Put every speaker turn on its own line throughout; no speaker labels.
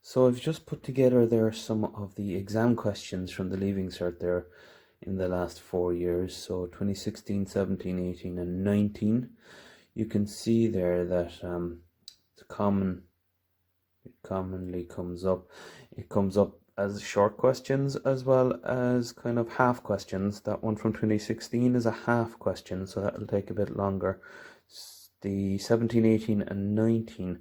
So I've just put together there some of the exam questions from the Leaving Cert there in the last 4 years, so 2016, 17, 18 and 19. You can see there that it commonly comes up. It comes up as short questions as well as kind of half questions. That one from 2016 is a half question, so that'll take a bit longer. The 17, 18 and 19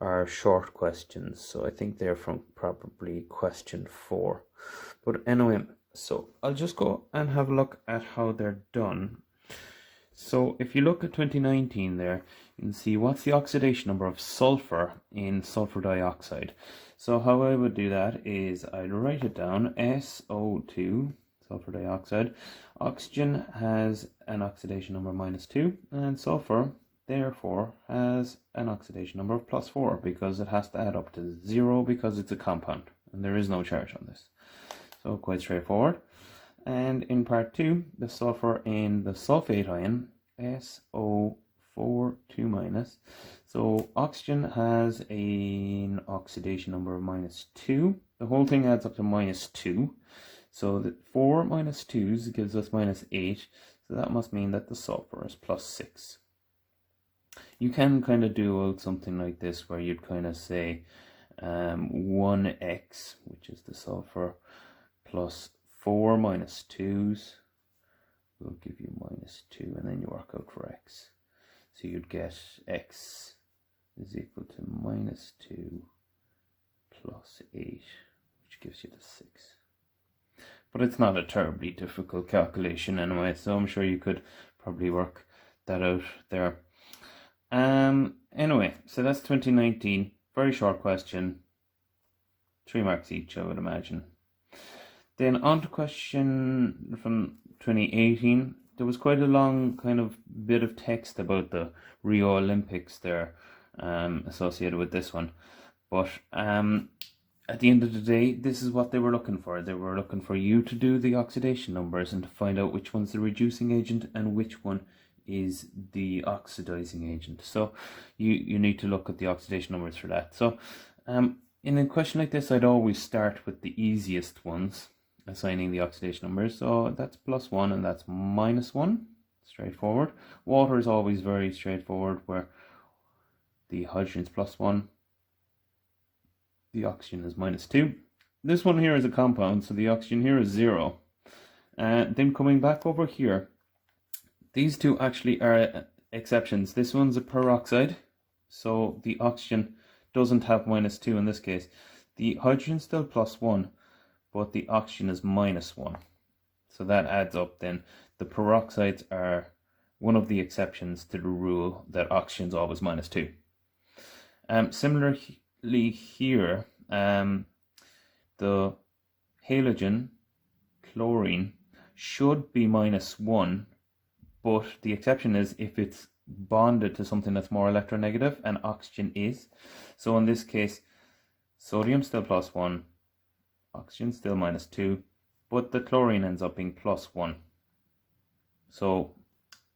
are short questions, so I think they're from probably question 4. But anyway, so I'll just go and have a look at how they're done. So if you look at 2019 there, you can see what's the oxidation number of sulfur in sulfur dioxide. So how I would do that is I'd write it down, SO2, sulfur dioxide. Oxygen has an oxidation number -2, and sulfur therefore has an oxidation number of +4 because it has to add up to 0 because it's a compound and there is no charge on this. So quite straightforward. And in part 2, the sulfur in the sulfate ion, SO4 2-. So oxygen has an oxidation number of -2. The whole thing adds up to -2. So that 4 minus 2's gives us -8. So that must mean that the sulfur is +6. You can kind of do something like this where you'd kind of say 1x, which is the sulfur, plus 4 minus 2's will give you -2, and then you work out for x. So you'd get x is equal to -2 plus 8, which gives you the 6. But it's not a terribly difficult calculation anyway, so I'm sure you could probably work that out there. Anyway, so that's 2019. Very short question. 3 marks each, I would imagine. Then on to question from 2018. There was quite a long kind of bit of text about the Rio Olympics there associated with this one. But at the end of the day, this is what they were looking for. They were looking for you to do the oxidation numbers and to find out which one's the reducing agent and which one is the oxidizing agent. So you need to look at the oxidation numbers for that. So in a question like this, I'd always start with the easiest ones, assigning the oxidation numbers. So that's +1 and that's -1. Straightforward. Water is always very straightforward, where the hydrogen is +1, the oxygen is -2. This one here is a compound, so the oxygen here is 0. Then coming back over here, these two actually are exceptions. This one's a peroxide, so the oxygen doesn't have -2 in this case. The hydrogen's still +1, but the oxygen is -1. So that adds up then. The peroxides are one of the exceptions to the rule that oxygen's always -2. Similarly here, the halogen, chlorine, should be -1, but the exception is if it's bonded to something that's more electronegative, and oxygen is. So in this case, sodium still +1, oxygen still -2, but the chlorine ends up being +1. So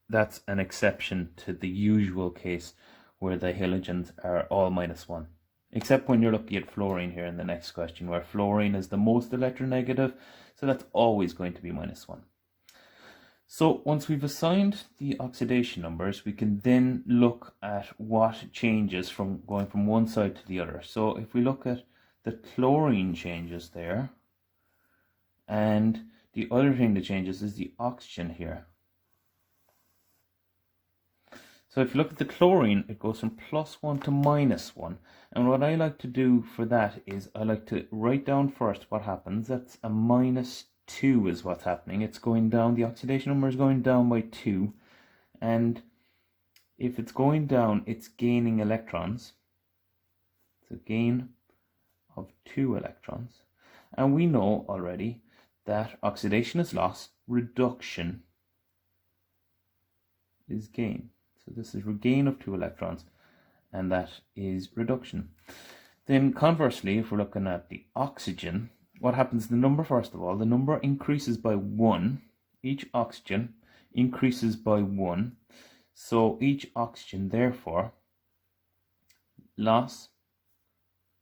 that's an exception to the usual case where the halogens are all -1. Except when you're looking at fluorine here in the next question, where fluorine is the most electronegative, so that's always going to be -1. So once we've assigned the oxidation numbers, we can then look at what changes from going from one side to the other. So if we look at the chlorine changes there, and the other thing that changes is the oxygen here. So if you look at the chlorine, it goes from +1 to -1. And what I like to do for that is I like to write down first what happens. That's a -2 is what's happening. It's going down, the oxidation number is going down by 2. And if it's going down, it's gaining electrons. It's a gain of 2 electrons. And we know already that oxidation is loss, reduction is gain. So this is regain of 2 electrons, and that is reduction. Then conversely, if we're looking at the oxygen, what happens? The number, first of all, the number increases by 1. Each oxygen increases by 1. So each oxygen, therefore, loss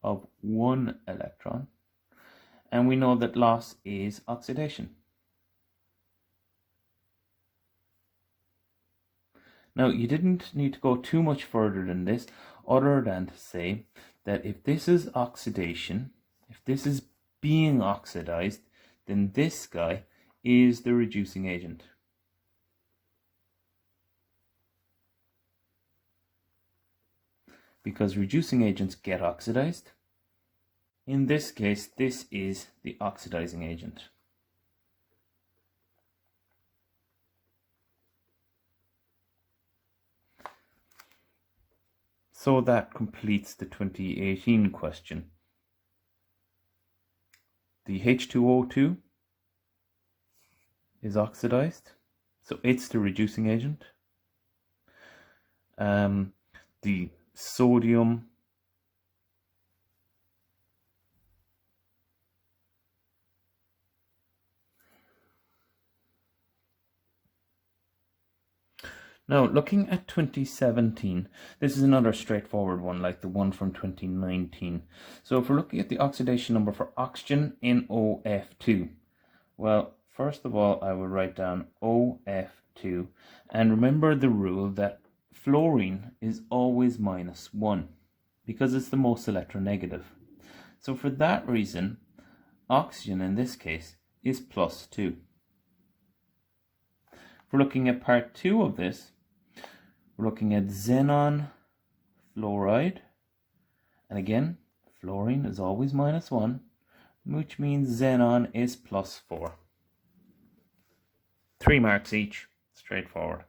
of 1 electron. And we know that loss is oxidation. Now, you didn't need to go too much further than this, other than to say that if this is oxidation, if this is being oxidized, then this guy is the reducing agent. Because reducing agents get oxidized. In this case, this is the oxidizing agent. So that completes the 2018 question. The H2O2 is oxidized, so it's the reducing agent. The sodium Now, looking at 2017, this is another straightforward one like the one from 2019. So if we're looking at the oxidation number for oxygen, NOF2, well, first of all, I will write down OF2, and remember the rule that fluorine is always -1 because it's the most electronegative. So for that reason, oxygen in this case is +2. If we're looking at part 2 of this, we're looking at xenon fluoride, and again, fluorine is always -1, which means xenon is +4. 3 marks each, straightforward.